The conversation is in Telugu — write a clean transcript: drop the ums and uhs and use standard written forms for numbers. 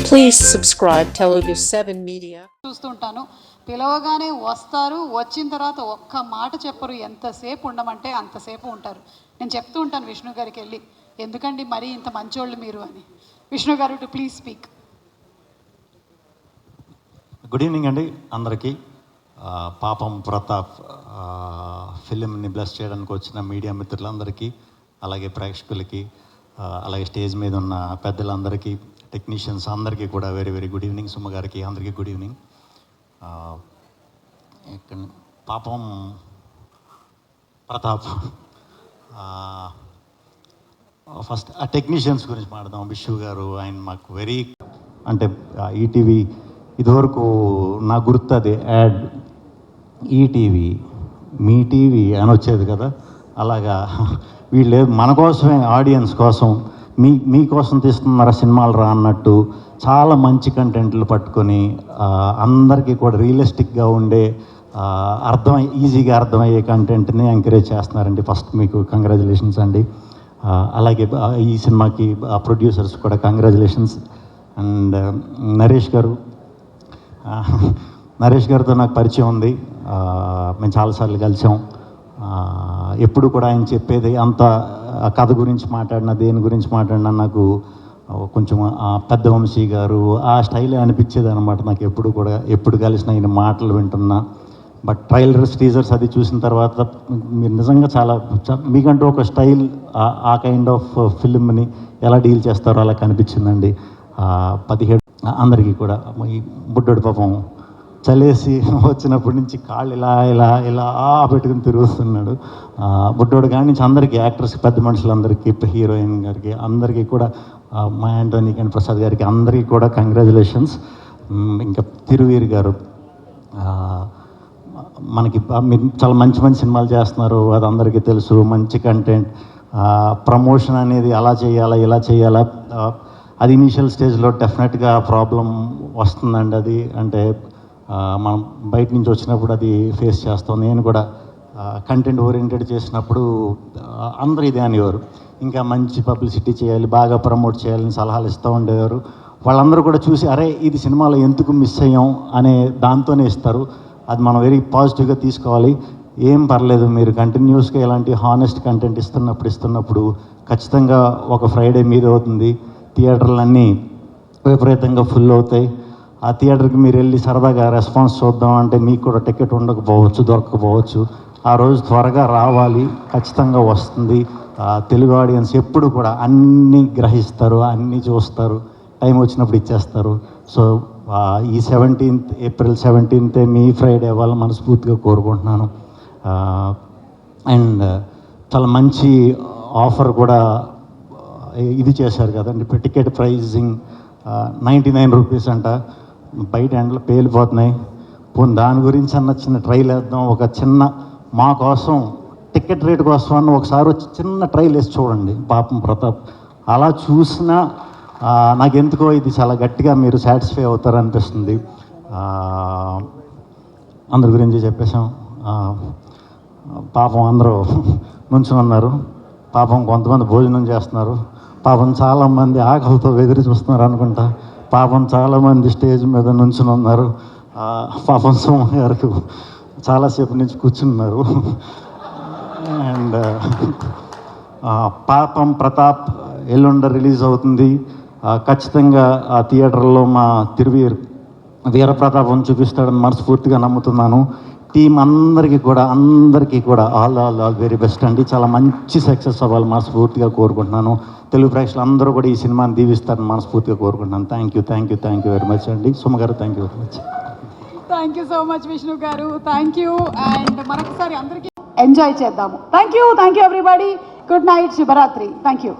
Please subscribe Telugu 7 Media. చూస్తుంటాను. పిలవగానే వస్తారు, వచ్చిన తర్వాత ఒక్క మాట చెప్పరు. ఎంతసేపు ఉండమంటే అంతసేపు ఉంటారు. నేను చెప్తూ ఉంటాను విష్ణు గారికి వెళ్ళి, ఎందుకండి మరీ ఇంత మంచోళ్ళు మీరు అని. విష్ణు గారు to please speak. Good evening అండి అందరికీ. పాపం ప్రతాప్ ఫిలింని బ్లెస్ చేయడానికి వచ్చిన మీడియా మిత్రులందరికీ, అలాగే ప్రేక్షకులకి, అలాగే స్టేజ్ మీద ఉన్న పెద్దలందరికీ, టెక్నీషియన్స్ అందరికీ కూడా very very good evening. Suma గారికి అందరికీ గుడ్ ఈవినింగ్. పాపం ప్రతాప్, ఫస్ట్ ఆ టెక్నీషియన్స్ గురించి మాట్లాడదాం. విష్ణు గారు ఆయన మాకు వెరీ, అంటే ఈటీవీ ఇదివరకు నాకు గుర్తు అది యాడ్, ఈటీవీ మీ టీవీ అని వచ్చేది కదా, అలాగా వీళ్ళు మన కోసమే, ఆడియన్స్ కోసం, మీకోసం తీస్తున్నారా సినిమాలు రా అన్నట్టు చాలా మంచి కంటెంట్లు పట్టుకొని అందరికీ కూడా రియలిస్టిక్గా ఉండే ఈజీగా అర్థమయ్యే కంటెంట్ని ఎంకరేజ్ చేస్తున్నారండి. ఫస్ట్ మీకు కంగ్రాచులేషన్స్ అండి. అలాగే ఈ సినిమాకి ప్రొడ్యూసర్స్ కూడా కంగ్రాచులేషన్స్. అండ్ నరేష్ గారితో నాకు పరిచయం ఉంది, మేము చాలాసార్లు కలిసాం. ఎప్పుడు కూడా ఆయన చెప్పేది అంత కథ గురించి మాట్లాడినా, దేని గురించి మాట్లాడినా నాకు కొంచెం పెద్ద వంశీ గారు ఆ స్టైలే అనిపించేది అనమాట నాకు. ఎప్పుడు కలిసిన ఆయన మాటలు వింటున్నా. బట్ ట్రైలర్స్, టీజర్స్ అది చూసిన తర్వాత మీరు నిజంగా చాలా మీకంటూ ఒక స్టైల్, ఆ కైండ్ ఆఫ్ ఫిల్మ్ని ఎలా డీల్ చేస్తారో అలా కనిపించిందండి. 17 అందరికీ కూడా. ఈ బుడ్డోడు పాపం చలేసి వచ్చినప్పటి నుంచి కాళ్ళు ఇలా ఇలా ఇలా పెట్టుకుని తిరుగుతున్నాడు. బుడ్డోడు కాడి నుంచి అందరికీ, యాక్టర్స్, పెద్ద మనుషులందరికీ, హీరోయిన్ గారికి అందరికీ కూడా, మా యాంటోనీ అండ్ ప్రసాద్ గారికి అందరికీ కూడా కంగ్రాచులేషన్స్. ఇంకా తిరువీర్ గారు, మనకి మీరు చాలా మంచి మంచి సినిమాలు చేస్తున్నారు, అది అందరికీ తెలుసు. మంచి కంటెంట్, ప్రమోషన్ అనేది అలా చేయాలా ఇలా చేయాలా, అది ఇనీషియల్ స్టేజ్లో డెఫినెట్గా ప్రాబ్లం వస్తుందండి. అది అంటే మనం బయట నుంచి వచ్చినప్పుడు అది ఫేస్ చేస్తాం. నేను కూడా కంటెంట్ ఓరియంటెడ్ చేసినప్పుడు అందరూ ఇదే అనేవారు, ఇంకా మంచి పబ్లిసిటీ చేయాలి, బాగా ప్రమోట్ చేయాలని సలహాలు ఇస్తూ ఉండేవారు. వాళ్ళందరూ కూడా చూసి, అరే ఇది సినిమాలో ఎందుకు మిస్ అయ్యాం అనే దాంతోనే ఇస్తారు. అది మనం వెరీ పాజిటివ్గా తీసుకోవాలి. ఏం పర్లేదు, మీరు కంటిన్యూస్గా ఇలాంటి హానెస్ట్ కంటెంట్ ఇస్తున్నప్పుడు ఖచ్చితంగా ఒక ఫ్రైడే మీద అవుతుంది, థియేటర్లన్నీ విపరీతంగా ఫుల్ అవుతాయి. ఆ థియేటర్కి మీరు వెళ్ళి సరదాగా రెస్పాన్స్ చూద్దాం అంటే మీకు కూడా టికెట్ ఉండకపోవచ్చు, దొరకకపోవచ్చు. ఆ రోజు త్వరగా రావాలి, ఖచ్చితంగా వస్తుంది. తెలుగు ఆడియన్స్ ఎప్పుడు కూడా అన్నీ గ్రహిస్తారు, అన్నీ చూస్తారు, టైం వచ్చినప్పుడు ఇచ్చేస్తారు. సో ఈ ఏప్రిల్ 17 మీ ఫ్రైడే అవ్వాలని మనస్ఫూర్తిగా కోరుకుంటున్నాను. అండ్ చాలా మంచి ఆఫర్ కూడా ఇది చేశారు కదండి, టికెట్ ప్రైజింగ్ 99 రూపీస్ అంట. బయట ఎండలు పేలిపోతున్నాయి. పోనీ దాని గురించి అన్న చిన్న ట్రైల్ వేద్దాం, ఒక చిన్న మా కోసం టికెట్ రేట్ కోసం అన్న ఒకసారి వచ్చి చిన్న ట్రైల్ వేసి చూడండి. పాపం ప్రతాప్ అలా చూసినా నాకు ఎందుకో ఇది చాలా గట్టిగా మీరు సాటిస్ఫై అవుతారనిపిస్తుంది. అందరి గురించి చెప్పేశాం. పాపం అందరూ నుంచుని ఉన్నారు, పాపం కొంతమంది భోజనం చేస్తున్నారు, పాపం చాలామంది ఆకలితో ఎదురు చూస్తున్నారు అనుకుంటా, పాపం చాలామంది స్టేజ్ మీద నుంచుని ఉన్నారు. పాపం సోమ గారికి చాలాసేపు నుంచి కూర్చున్నారు. అండ్ పాపం ప్రతాప్ ఎల్లుండ రిలీజ్ అవుతుంది. ఖచ్చితంగా ఆ థియేటర్లో మా వీరప్రతాపం చూపిస్తాడని మనస్ఫూర్తిగా నమ్ముతున్నాను. టీం అందరికీ కూడా ఆల్ వెరీ బెస్ట్ అండి. చాలా మంచి సక్సెస్ అవ్వాలి మనస్ఫూర్తిగా కోరుకుంటున్నాను. తెలుగు ప్రేక్షకులు అందరూ కూడా ఈ సినిమాని దీవిస్తారని మనస్ఫూర్తిగా కోరుకుంటున్నాను. థ్యాంక్ యూ వెరీ మచ్ అండి. Suma garu thank you very much. Thank you so much Vishnu garu, thank you. And మరొకసారి అందరికీ ఎంజాయ్ చేద్దాము. Thank you everybody. Good night, శుభరాత్రి. Thank you.